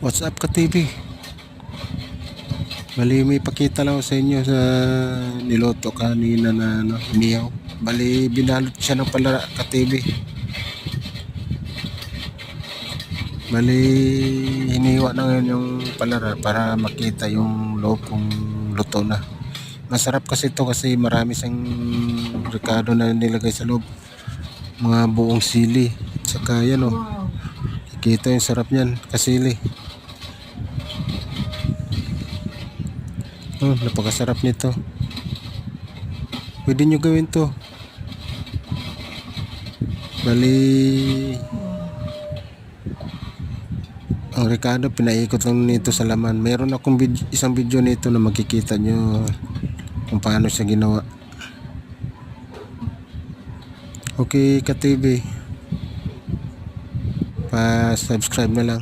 What's up ka TV? Bali may pakita lang ako sa inyo sa niloto kanina na inihaw. Bali binalot siya ng palara ka TV. Bali hiniwa na ngayon yung palara para makita yung loob kung luto na. Masarap kasi ito kasi marami siyang rekado na nilagay sa loob. Mga buong sili. Saka yan o. Kita yung sarap niyan kasili. Napakasarap nito. Pwede nyo gawin to. Bali ang rekado pinaikot lang nito sa laman. Meron akong isang video nito na makikita nyo kung paano siya ginawa. Okay ka TV, pa subscribe na lang.